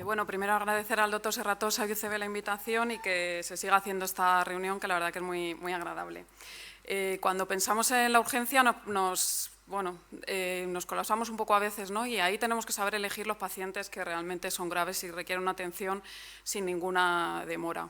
Bueno, primero agradecer al doctor Serratosa y UCB la invitación y que se siga haciendo esta reunión, que la verdad que es muy agradable. Cuando pensamos en la urgencia nos colapsamos un poco a veces, ¿no? Y ahí tenemos que saber elegir los pacientes que realmente son graves y requieren una atención sin ninguna demora.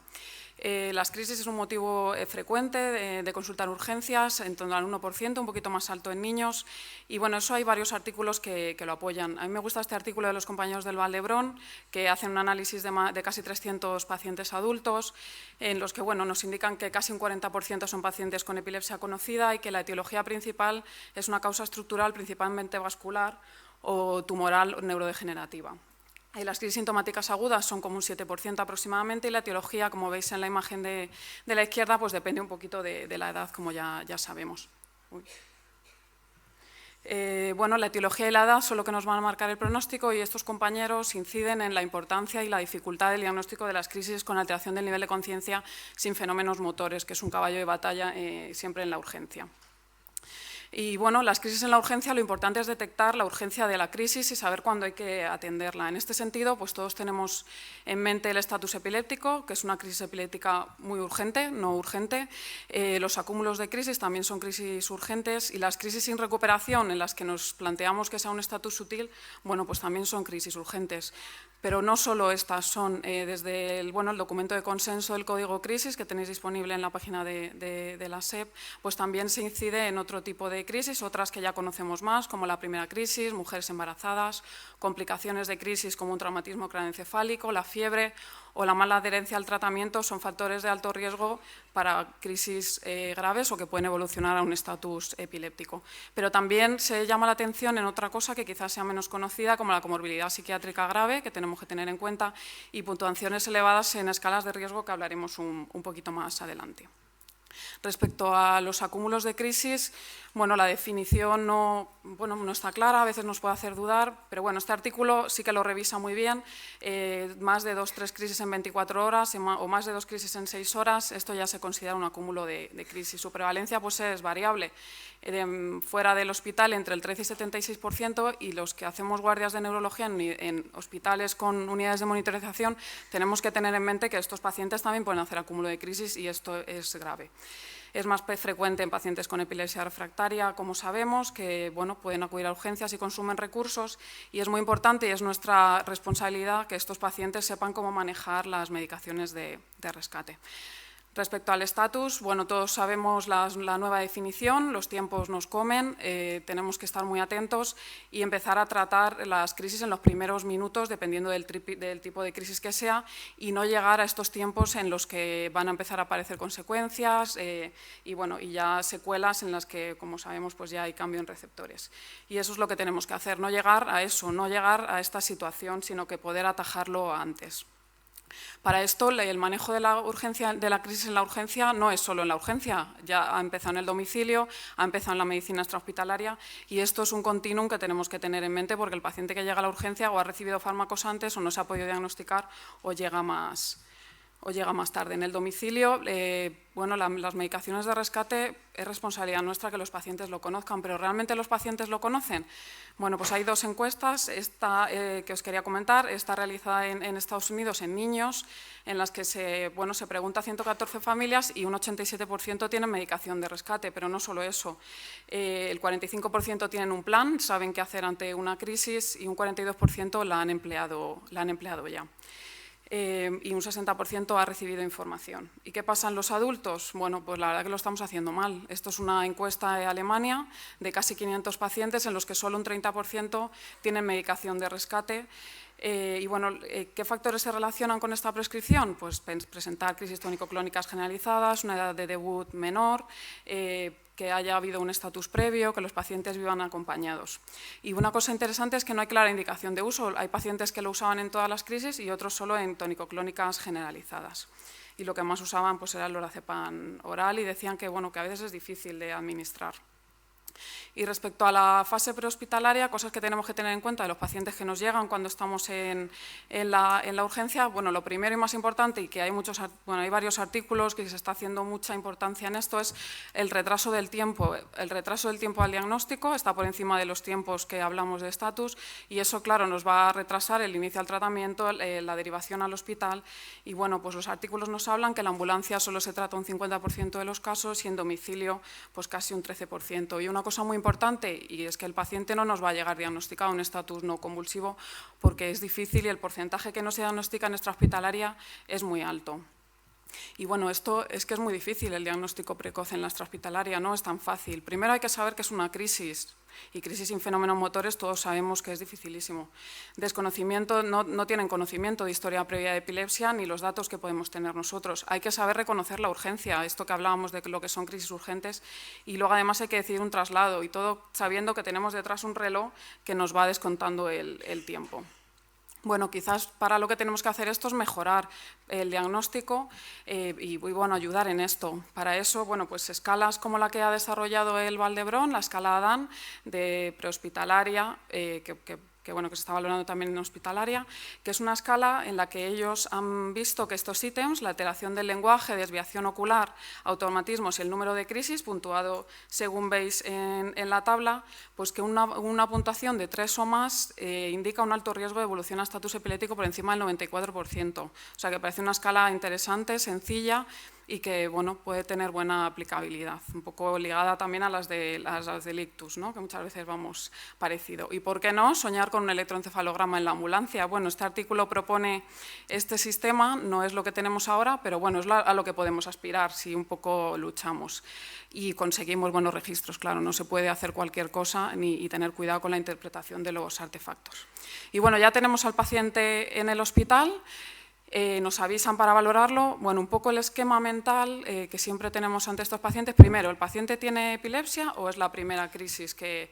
Las crisis es un motivo frecuente de consultar urgencias, en torno al 1%, un poquito más alto en niños. Y bueno, eso hay varios artículos que lo apoyan. A mí me gusta este artículo de los compañeros del Vall d'Hebron, que hacen un análisis de casi 300 pacientes adultos, en los que nos indican que casi un 40% son pacientes con epilepsia conocida y que la etiología principal es una causa estructural, principalmente vascular o tumoral o neurodegenerativa. Las crisis sintomáticas agudas son como un 7% aproximadamente y la etiología, como veis en la imagen de la izquierda, pues depende un poquito de la edad, como ya sabemos. La etiología y la edad son lo que nos van a marcar el pronóstico y estos compañeros inciden en la importancia y la dificultad del diagnóstico de las crisis con alteración del nivel de conciencia sin fenómenos motores, que es un caballo de batalla siempre en la urgencia. Y bueno, las crisis en la urgencia, lo importante es detectar la urgencia de la crisis y saber cuándo hay que atenderla. En este sentido, pues todos tenemos en mente el estatus epiléptico, que es una crisis epiléptica muy urgente, no urgente. Los acúmulos de crisis también son crisis urgentes y las crisis sin recuperación, en las que nos planteamos que sea un estatus sutil, bueno, pues también son crisis urgentes. Pero no solo estas son, desde el documento de consenso del código crisis que tenéis disponible en la página de la SEP, pues también se incide en otro tipo de crisis, otras que ya conocemos más, como la primera crisis, mujeres embarazadas, complicaciones de crisis como un traumatismo craneoencefálico, la fiebre o la mala adherencia al tratamiento son factores de alto riesgo para crisis graves o que pueden evolucionar a un estatus epiléptico. Pero también se llama la atención en otra cosa que quizás sea menos conocida, como la comorbilidad psiquiátrica grave, que tenemos que tener en cuenta, y puntuaciones elevadas en escalas de riesgo, que hablaremos un poquito más adelante. Respecto a los acúmulos de crisis, la definición no está clara, a veces nos puede hacer dudar, pero este artículo sí que lo revisa muy bien. Más de 2-3 crisis en 24 horas o más de 2 crisis en 6 horas, esto ya se considera un acúmulo de crisis. Su prevalencia pues, es variable. Fuera del hospital entre el 13 y 76%, y los que hacemos guardias de neurología en hospitales con unidades de monitorización, tenemos que tener en mente que estos pacientes también pueden hacer acúmulo de crisis y esto es grave. Es más frecuente en pacientes con epilepsia refractaria, como sabemos, que pueden acudir a urgencias y consumen recursos, y es muy importante y es nuestra responsabilidad que estos pacientes sepan cómo manejar las medicaciones de rescate. Respecto al estatus, todos sabemos la nueva definición, los tiempos nos comen, tenemos que estar muy atentos y empezar a tratar las crisis en los primeros minutos, dependiendo del tipo de crisis que sea, y no llegar a estos tiempos en los que van a empezar a aparecer consecuencias y ya secuelas en las que, como sabemos, pues ya hay cambio en receptores. Y eso es lo que tenemos que hacer, no llegar a eso, no llegar a esta situación, sino que poder atajarlo antes. Para esto, el manejo de la crisis en la urgencia no es solo en la urgencia, ya ha empezado en el domicilio, ha empezado en la medicina extrahospitalaria, y esto es un continuum que tenemos que tener en mente, porque el paciente que llega a la urgencia o ha recibido fármacos antes o no se ha podido diagnosticar o llega más tarde. En el domicilio, las medicaciones de rescate es responsabilidad nuestra que los pacientes lo conozcan, pero ¿realmente los pacientes lo conocen? Pues hay 2 encuestas, esta que os quería comentar, está realizada en Estados Unidos en niños, en las que se pregunta a 114 familias y un 87% tienen medicación de rescate, pero no solo eso, el 45% tienen un plan, saben qué hacer ante una crisis, y un 42% la han empleado ya. Y un 60% ha recibido información. ¿Y qué pasa en los adultos? Pues la verdad que lo estamos haciendo mal. Esto es una encuesta de Alemania de casi 500 pacientes en los que solo un 30% tienen medicación de rescate. ¿Qué factores se relacionan con esta prescripción? Pues presentar crisis tónico-clónicas generalizadas, una edad de debut menor, que haya habido un estatus previo, que los pacientes vivan acompañados. Y una cosa interesante es que no hay clara indicación de uso. Hay pacientes que lo usaban en todas las crisis y otros solo en tónico-clónicas generalizadas. Y lo que más usaban pues, era el lorazepam oral, y decían que a veces es difícil de administrar. Y respecto a la fase prehospitalaria, cosas que tenemos que tener en cuenta de los pacientes que nos llegan cuando estamos en la urgencia, bueno, lo primero y más importante, y que hay hay varios artículos que se está haciendo mucha importancia en esto, es el retraso del tiempo. El retraso del tiempo al diagnóstico está por encima de los tiempos que hablamos de estatus, y eso, claro, nos va a retrasar el inicio al tratamiento, la derivación al hospital, y bueno, pues los artículos nos hablan que en la ambulancia solo se trata un 50% de los casos y en domicilio pues casi un 13%. Y una cosa muy importante, y es que el paciente no nos va a llegar diagnosticado un estatus no convulsivo porque es difícil y el porcentaje que no se diagnostica en extrahospitalaria es muy alto. Y bueno, esto es que es muy difícil el diagnóstico precoz en la extrahospitalaria, no es tan fácil. Primero hay que saber que es una crisis, y crisis sin fenómenos motores todos sabemos que es dificilísimo. Desconocimiento, no tienen conocimiento de historia previa de epilepsia ni los datos que podemos tener nosotros. Hay que saber reconocer la urgencia, esto que hablábamos de lo que son crisis urgentes, y luego además hay que decidir un traslado, y todo sabiendo que tenemos detrás un reloj que nos va descontando el tiempo. Bueno, quizás para lo que tenemos que hacer esto es mejorar el diagnóstico y bueno, ayudar en esto. Para eso, bueno, pues escalas como la que ha desarrollado el Valdebrón, la escala ADAN de prehospitalaria, que se está valorando también en hospitalaria, que es una escala en la que ellos han visto que estos ítems, la alteración del lenguaje, desviación ocular, automatismos y el número de crisis, puntuado según veis en la tabla, pues que una puntuación de 3 o más indica un alto riesgo de evolución a estatus epiléptico por encima del 94%. O sea que parece una escala interesante, sencilla, y que bueno, puede tener buena aplicabilidad, un poco ligada también a las del ictus, ¿no? Que muchas veces vamos parecido. ¿Y por qué no soñar con un electroencefalograma en la ambulancia? Bueno, este artículo propone este sistema, no es lo que tenemos ahora, pero bueno, es a lo que podemos aspirar si un poco luchamos y conseguimos buenos registros. Claro, no se puede hacer cualquier cosa y tener cuidado con la interpretación de los artefactos. Y bueno, ya tenemos al paciente en el hospital. Nos avisan para valorarlo. Bueno, un poco el esquema mental que siempre tenemos ante estos pacientes. Primero, ¿el paciente tiene epilepsia o es la primera crisis que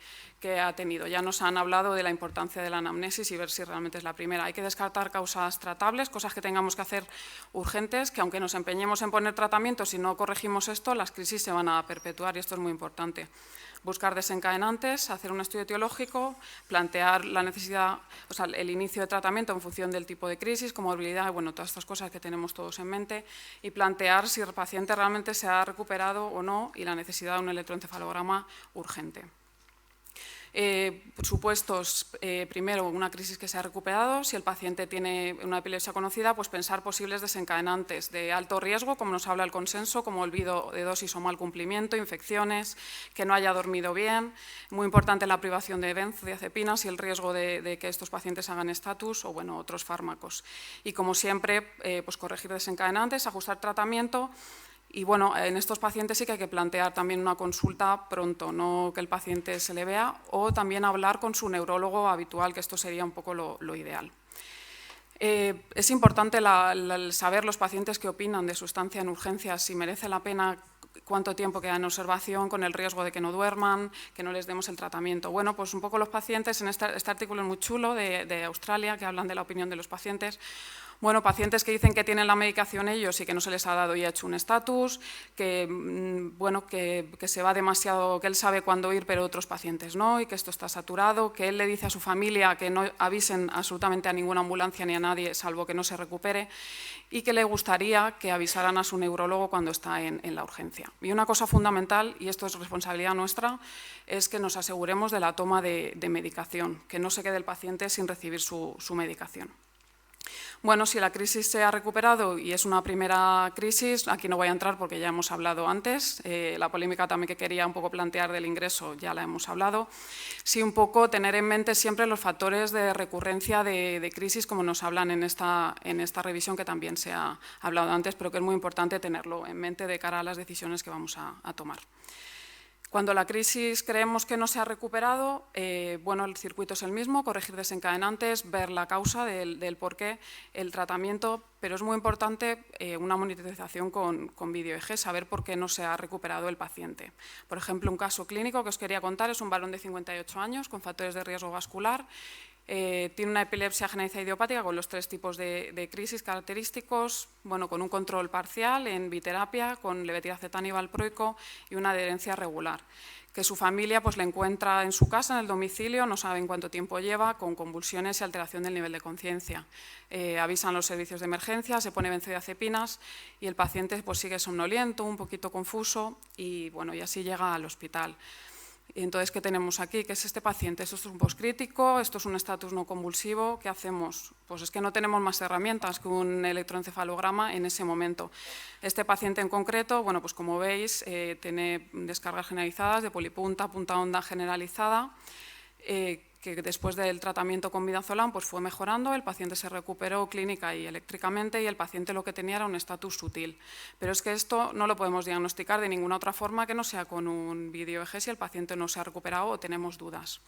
ha tenido? Ya nos han hablado de la importancia de la anamnesis y ver si realmente es la primera. Hay que descartar causas tratables, cosas que tengamos que hacer urgentes, que aunque nos empeñemos en poner tratamiento, si no corregimos esto, las crisis se van a perpetuar y esto es muy importante. Buscar desencadenantes, hacer un estudio etiológico, plantear la necesidad, o sea, el inicio de tratamiento en función del tipo de crisis, comorbilidad, bueno, todas estas cosas que tenemos todos en mente, y plantear si el paciente realmente se ha recuperado o no y la necesidad de un electroencefalograma urgente. Supuestos, primero, una crisis que se ha recuperado. Si el paciente tiene una epilepsia conocida, pues pensar posibles desencadenantes de alto riesgo, como nos habla el consenso, como olvido de dosis o mal cumplimiento, infecciones, que no haya dormido bien. Muy importante la privación de benzodiazepinas y el riesgo de que estos pacientes hagan estatus o bueno, otros fármacos. Y como siempre, pues corregir desencadenantes, ajustar tratamiento. Y bueno, en estos pacientes sí que hay que plantear también una consulta pronto, no que el paciente se le vea, o también hablar con su neurólogo habitual, que esto sería un poco lo ideal. Es importante saber los pacientes qué opinan de su estancia en urgencias, si merece la pena, cuánto tiempo queda en observación, con el riesgo de que no duerman, que no les demos el tratamiento. Bueno, pues un poco los pacientes, en este artículo es muy chulo de Australia, que hablan de la opinión de los pacientes. Bueno, pacientes que dicen que tienen la medicación ellos y que no se les ha dado y ha hecho un estatus, que, bueno, que se va demasiado, que él sabe cuándo ir, pero otros pacientes no, y que esto está saturado, que él le dice a su familia que no avisen absolutamente a ninguna ambulancia ni a nadie, salvo que no se recupere, y que le gustaría que avisaran a su neurólogo cuando está en la urgencia. Y una cosa fundamental, y esto es responsabilidad nuestra, es que nos aseguremos de la toma de medicación, que no se quede el paciente sin recibir su medicación. Bueno, si la crisis se ha recuperado y es una primera crisis, aquí no voy a entrar porque ya hemos hablado antes, la polémica también que quería un poco plantear del ingreso ya la hemos hablado, sí un poco tener en mente siempre los factores de recurrencia de crisis como nos hablan en esta revisión que también se ha hablado antes, pero que es muy importante tenerlo en mente de cara a las decisiones que vamos a tomar. Cuando la crisis creemos que no se ha recuperado, bueno, el circuito es el mismo, corregir desencadenantes, ver la causa del porqué, el tratamiento, pero es muy importante una monitorización con vídeo EG, saber por qué no se ha recuperado el paciente. Por ejemplo, un caso clínico que os quería contar es un varón de 58 años con factores de riesgo vascular. Tiene una epilepsia generalizada idiopática con los 3 tipos de crisis característicos, bueno, con un control parcial en biterapia, con levetiracetam y valproico y una adherencia regular. Que su familia pues, le encuentra en su casa, en el domicilio, no saben cuánto tiempo lleva, con convulsiones y alteración del nivel de conciencia. Avisan los servicios de emergencia, se pone benzodiazepinas y el paciente pues, sigue somnoliento, un poquito confuso y, bueno, y así llega al hospital. Y entonces, ¿qué tenemos aquí? ¿Qué es este paciente? Esto es un postcrítico, esto es un estatus no convulsivo. ¿Qué hacemos? Pues es que no tenemos más herramientas que un electroencefalograma en ese momento. Este paciente en concreto, bueno, pues como veis, tiene descargas generalizadas de polipunta, punta onda generalizada, que después del tratamiento con midazolam pues fue mejorando, el paciente se recuperó clínica y eléctricamente y el paciente lo que tenía era un estatus sutil. Pero es que esto no lo podemos diagnosticar de ninguna otra forma que no sea con un vídeo EEG si el paciente no se ha recuperado o tenemos dudas.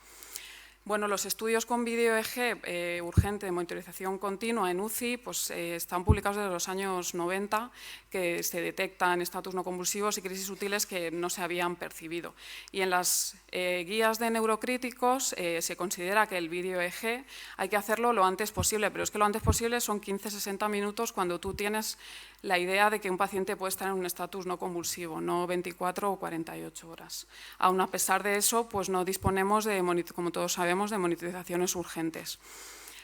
Bueno, los estudios con vídeo EEG urgente de monitorización continua en UCI pues, están publicados desde los años 90, que se detectan estatus no convulsivos y crisis sutiles que no se habían percibido. Y en las guías de neurocríticos se considera que el vídeo EEG hay que hacerlo lo antes posible, pero es que lo antes posible son 15-60 minutos cuando tú tienes la idea de que un paciente puede estar en un estatus no convulsivo, no 24 o 48 horas. Aún a pesar de eso, pues no disponemos, como todos sabemos, de monitorizaciones urgentes.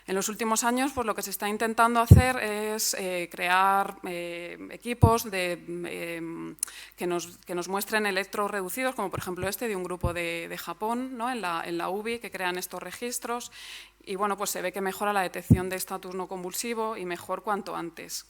En los últimos años, pues lo que se está intentando hacer es crear equipos que nos muestren electros reducidos, como por ejemplo este de un grupo de Japón, ¿no? en la UBI, que crean estos registros. Y bueno, pues se ve que mejora la detección de estatus no convulsivo y mejor cuanto antes.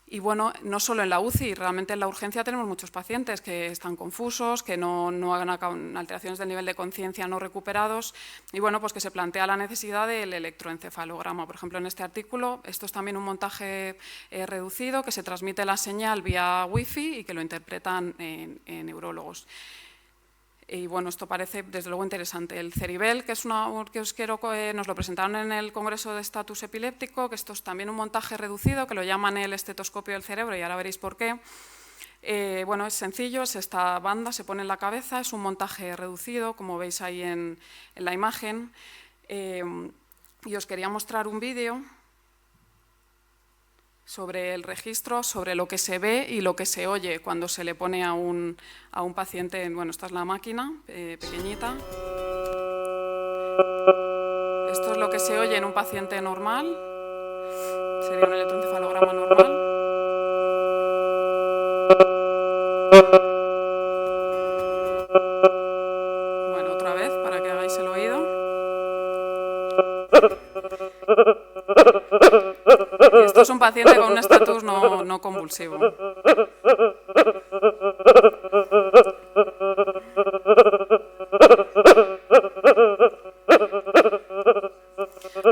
Y bueno, no solo en la UCI, realmente en la urgencia tenemos muchos pacientes que están confusos, que no hagan alteraciones del nivel de conciencia no recuperados y bueno, pues que se plantea la necesidad del electroencefalograma. Por ejemplo, en este artículo, esto es también un montaje reducido que se transmite la señal vía Wi-Fi y que lo interpretan en neurólogos. Y bueno, esto parece desde luego interesante. El Ceribel, que es que os quiero, nos lo presentaron en el Congreso de Estatus Epiléptico, que esto es también un montaje reducido, que lo llaman el estetoscopio del cerebro y ahora veréis por qué. Bueno, es sencillo, es esta banda, se pone en la cabeza, es un montaje reducido, como veis ahí en la imagen. Y os quería mostrar un vídeo sobre el registro, sobre lo que se ve y lo que se oye cuando se le pone a un paciente. Bueno, esta es la máquina, pequeñita. Esto es lo que se oye en un paciente normal. Sería un electroencefalograma normal. Bueno, otra vez, para que hagáis el oído. Y esto es un paciente con un estatus no convulsivo.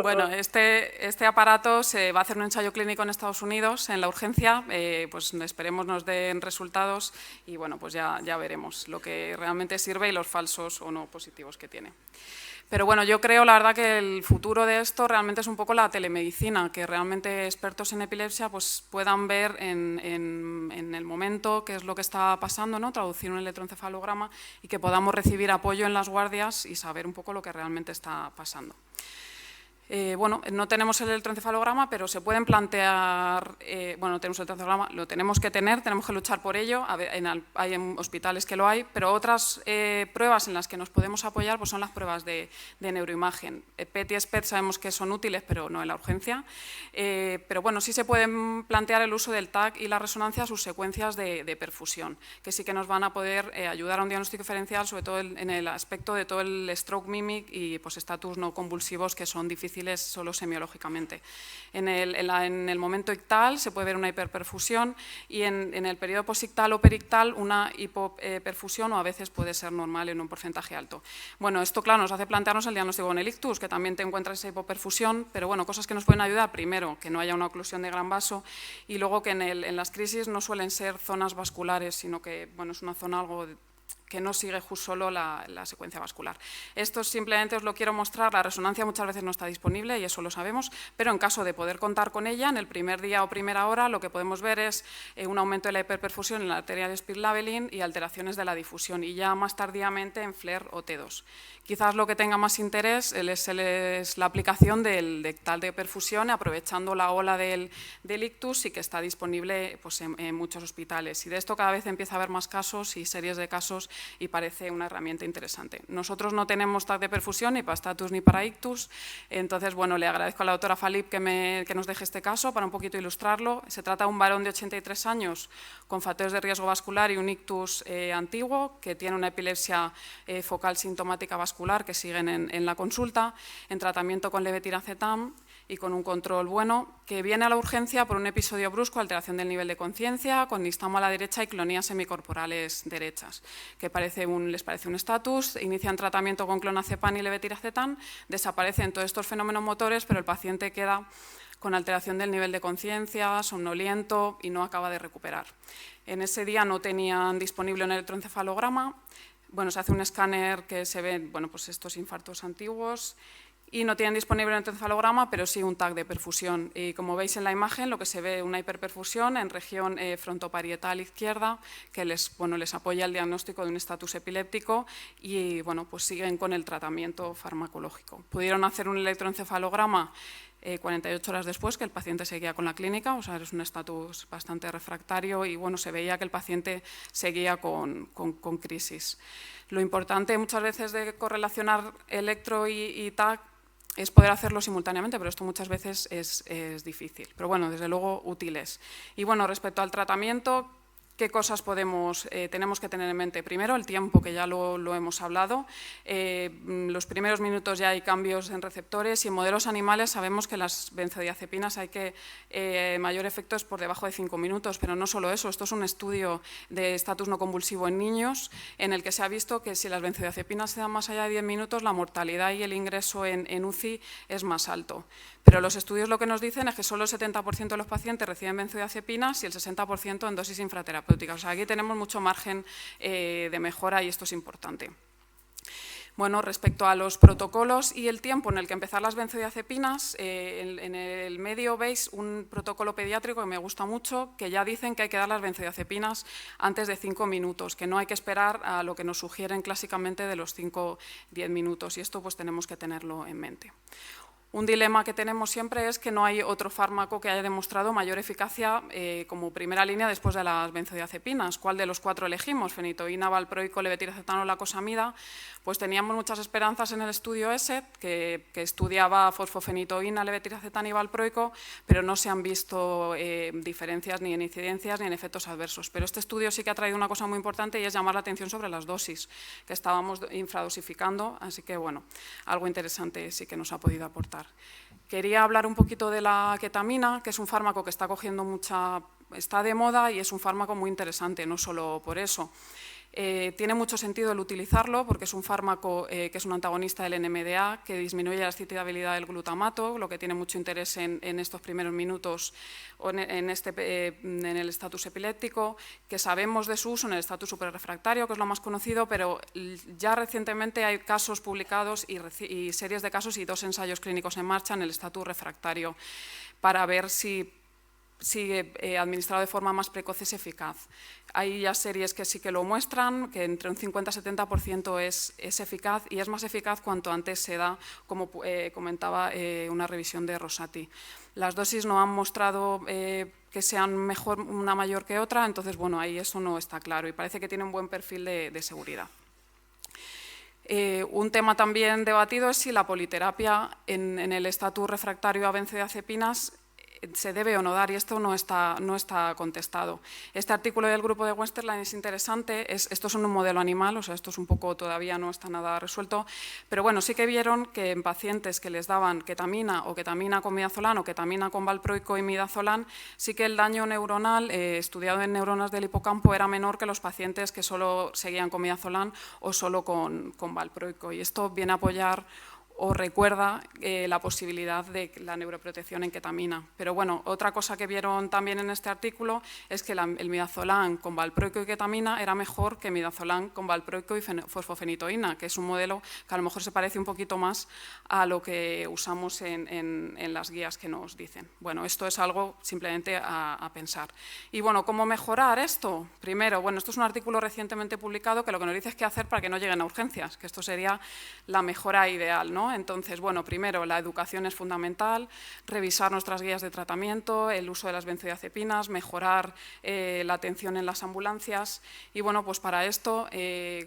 Bueno, este aparato se va a hacer un ensayo clínico en Estados Unidos, en la urgencia, pues esperemos nos den resultados y bueno, pues ya veremos lo que realmente sirve y los falsos o no positivos que tiene. Pero bueno, yo creo, la verdad, que el futuro de esto realmente es un poco la telemedicina, que realmente expertos en epilepsia pues, puedan ver en el momento qué es lo que está pasando, ¿no? Traducir un electroencefalograma y que podamos recibir apoyo en las guardias y saber un poco lo que realmente está pasando. Bueno, no tenemos el electroencefalograma, pero se pueden plantear, bueno, no tenemos el electroencefalograma, lo tenemos que tener, tenemos que luchar por ello, hay en hospitales que lo hay, pero otras pruebas en las que nos podemos apoyar pues son las pruebas de neuroimagen. PET y SPECT sabemos que son útiles, pero no en la urgencia, pero bueno, sí se pueden plantear el uso del TAC y la resonancia a sus secuencias de perfusión, que sí que nos van a poder ayudar a un diagnóstico diferencial, sobre todo en el aspecto de todo el stroke mimic y pues, estatus no convulsivos que son difíciles solo semiológicamente. En el momento ictal se puede ver una hiperperfusión y en el periodo posictal o perictal una hipoperfusión o a veces puede ser normal en un porcentaje alto. Bueno, esto claro nos hace plantearnos el diagnóstico con el ictus, que también te encuentras esa hipoperfusión, pero bueno, cosas que nos pueden ayudar, primero, que no haya una oclusión de gran vaso y luego que en las crisis no suelen ser zonas vasculares, sino que bueno, es una zona algo que no sigue solo la secuencia vascular. Esto simplemente os lo quiero mostrar, la resonancia muchas veces no está disponible y eso lo sabemos, pero en caso de poder contar con ella, en el primer día o primera hora lo que podemos ver es un aumento de la hiperperfusión en la arteria de Speed-Labelling y alteraciones de la difusión, y ya más tardíamente en FLAIR o T2. Quizás lo que tenga más interés es la aplicación de tal de perfusión, aprovechando la ola del ictus y que está disponible pues, en muchos hospitales. Y de esto cada vez empieza a haber más casos y series de casos y parece una herramienta interesante. Nosotros no tenemos TAC de perfusión ni para status ni para ictus, entonces bueno, le agradezco a la doctora Falip que nos deje este caso para un poquito ilustrarlo. Se trata de un varón de 83 años con factores de riesgo vascular y un ictus antiguo que tiene una epilepsia focal sintomática vascular que siguen en la consulta, en tratamiento con levetiracetam y con un control bueno, que viene a la urgencia por un episodio brusco, alteración del nivel de conciencia, con nistamo a la derecha y clonías semicorporales derechas, que les parece un estatus, inician tratamiento con clonazepam y levetiracetam, desaparecen todos estos fenómenos motores, pero el paciente queda con alteración del nivel de conciencia, somnoliento y no acaba de recuperar. En ese día no tenían disponible un electroencefalograma. Bueno, se hace un escáner que se ven pues estos infartos antiguos y no tienen disponible un electroencefalograma, pero sí un TAC de perfusión. Y como veis en la imagen, lo que se ve es una hiperperfusión en región frontoparietal izquierda que les apoya el diagnóstico de un estatus epiléptico y pues siguen con el tratamiento farmacológico. Pudieron hacer un electroencefalograma 48 horas después, que el paciente seguía con la clínica, o sea, es un estatus bastante refractario y se veía que el paciente seguía con crisis. Lo importante muchas veces de correlacionar electro y TAC es poder hacerlo simultáneamente, pero esto muchas veces es difícil. Pero bueno, desde luego útiles. Y bueno, respecto al tratamiento, ¿qué cosas tenemos que tener en mente? Primero, el tiempo, que ya lo hemos hablado. Los primeros minutos ya hay cambios en receptores y en modelos animales sabemos que las benzodiazepinas mayor efecto es por debajo de 5 minutos, pero no solo eso. Esto es un estudio de estatus no convulsivo en niños en el que se ha visto que si las benzodiazepinas se dan más allá de 10 minutos, la mortalidad y el ingreso en UCI es más alto. Pero los estudios lo que nos dicen es que solo el 70% de los pacientes reciben benzodiazepinas y el 60% en dosis infraterapéutica. O sea, aquí tenemos mucho margen de mejora y esto es importante. Bueno, respecto a los protocolos y el tiempo en el que empezar las benzodiazepinas, en el medio veis un protocolo pediátrico que me gusta mucho, que ya dicen que hay que dar las benzodiazepinas antes de 5 minutos, que no hay que esperar a lo que nos sugieren clásicamente de los 5-10 minutos, y esto pues tenemos que tenerlo en mente. Un dilema que tenemos siempre es que no hay otro fármaco que haya demostrado mayor eficacia como primera línea después de las benzodiazepinas. ¿Cuál de los 4 elegimos? Fenitoína, valproico, levetiracetam o lacosamida. Pues teníamos muchas esperanzas en el estudio ESET, que estudiaba fosfofenitoína, levetiracetam y valproico, pero no se han visto diferencias ni en incidencias ni en efectos adversos. Pero este estudio sí que ha traído una cosa muy importante y es llamar la atención sobre las dosis, que estábamos infradosificando, así que bueno, algo interesante sí que nos ha podido aportar. Quería hablar un poquito de la ketamina, que es un fármaco que está cogiendo está de moda y es un fármaco muy interesante, no solo por eso. Tiene mucho sentido el utilizarlo porque es un fármaco que es un antagonista del NMDA, que disminuye la excitabilidad del glutamato, lo que tiene mucho interés en estos primeros minutos en el estatus epiléptico, que sabemos de su uso en el estatus superrefractario, que es lo más conocido, pero ya recientemente hay casos publicados y series de casos y 2 ensayos clínicos en marcha en el estatus refractario para ver si administrado de forma más precoz es eficaz. Hay ya series que sí que lo muestran, que entre un 50-70% es eficaz y es más eficaz cuanto antes se da, como comentaba una revisión de Rosati. Las dosis no han mostrado que sean una mayor que otra, entonces bueno, ahí eso no está claro y parece que tiene un buen perfil de seguridad. Un tema también debatido es si la politerapia en el estatus refractario a benzodiazepinas se debe o no dar, y esto no está contestado. Este artículo del grupo de Westerlein es interesante, esto es un modelo animal, o sea, esto es un poco, todavía no está nada resuelto, pero bueno, sí que vieron que en pacientes que les daban ketamina o ketamina con midazolam o ketamina con valproico y midazolam, sí que el daño neuronal estudiado en neuronas del hipocampo era menor que los pacientes que solo seguían con midazolam o solo con valproico, y esto viene a apoyar o recuerda la posibilidad de la neuroprotección en ketamina. Pero bueno, otra cosa que vieron también en este artículo es que el midazolam con valproico y ketamina era mejor que midazolam con valproico y fosfofenitoína, que es un modelo que a lo mejor se parece un poquito más a lo que usamos en las guías que nos dicen. Bueno, esto es algo simplemente a pensar. Y bueno, ¿cómo mejorar esto? Primero, bueno, esto es un artículo recientemente publicado que lo que nos dice es qué hacer para que no lleguen a urgencias, que esto sería la mejora ideal, ¿no? Entonces, bueno, primero, la educación es fundamental, revisar nuestras guías de tratamiento, el uso de las benzodiazepinas, mejorar la atención en las ambulancias. Y bueno, pues para esto,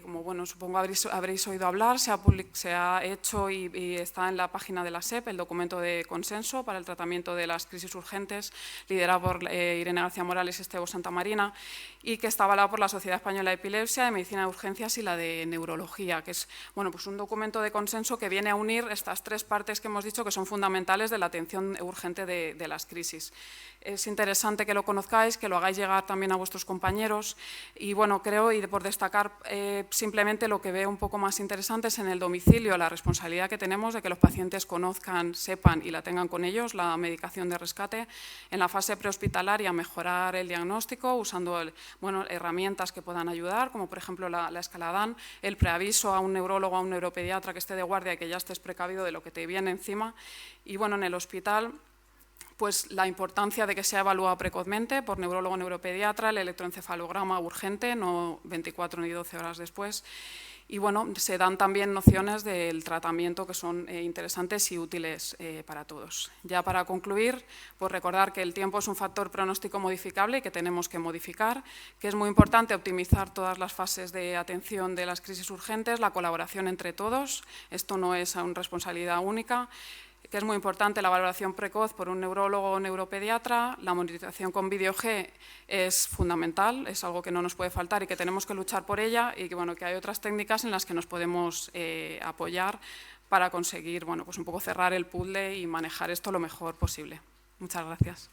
como bueno, supongo habréis oído hablar, se ha hecho y está en la página de la SEP el documento de consenso para el tratamiento de las crisis urgentes, liderado por Irene García Morales y Esteban Santamarina, y que está avalado por la Sociedad Española de Epilepsia, de Medicina de Urgencias y la de Neurología, que es bueno, pues un documento de consenso que viene a unir estas tres partes que hemos dicho que son fundamentales de la atención urgente de las crisis. Es interesante que lo conozcáis, que lo hagáis llegar también a vuestros compañeros y bueno, creo, y por destacar simplemente lo que veo un poco más interesante es en el domicilio, la responsabilidad que tenemos de que los pacientes conozcan, sepan y la tengan con ellos, la medicación de rescate. En la fase prehospitalaria, mejorar el diagnóstico usando herramientas que puedan ayudar, como por ejemplo la escala DAN, el preaviso a un neurólogo, a un neuropediatra que esté de guardia y que ya estés precavido de lo que te viene encima. Y bueno, en el hospital, pues la importancia de que sea evaluado precozmente por neurólogo o neuropediatra, el electroencefalograma urgente, no 24 ni 12 horas después. Y bueno, se dan también nociones del tratamiento que son interesantes y útiles para todos. Ya para concluir, pues recordar que el tiempo es un factor pronóstico modificable y que tenemos que modificar, que es muy importante optimizar todas las fases de atención de las crisis urgentes, la colaboración entre todos, esto no es una responsabilidad única, que es muy importante la valoración precoz por un neurólogo o neuropediatra, la monitorización con video-G es fundamental, es algo que no nos puede faltar y que tenemos que luchar por ella y que, bueno, que hay otras técnicas en las que nos podemos apoyar para conseguir bueno, pues un poco cerrar el puzzle y manejar esto lo mejor posible. Muchas gracias.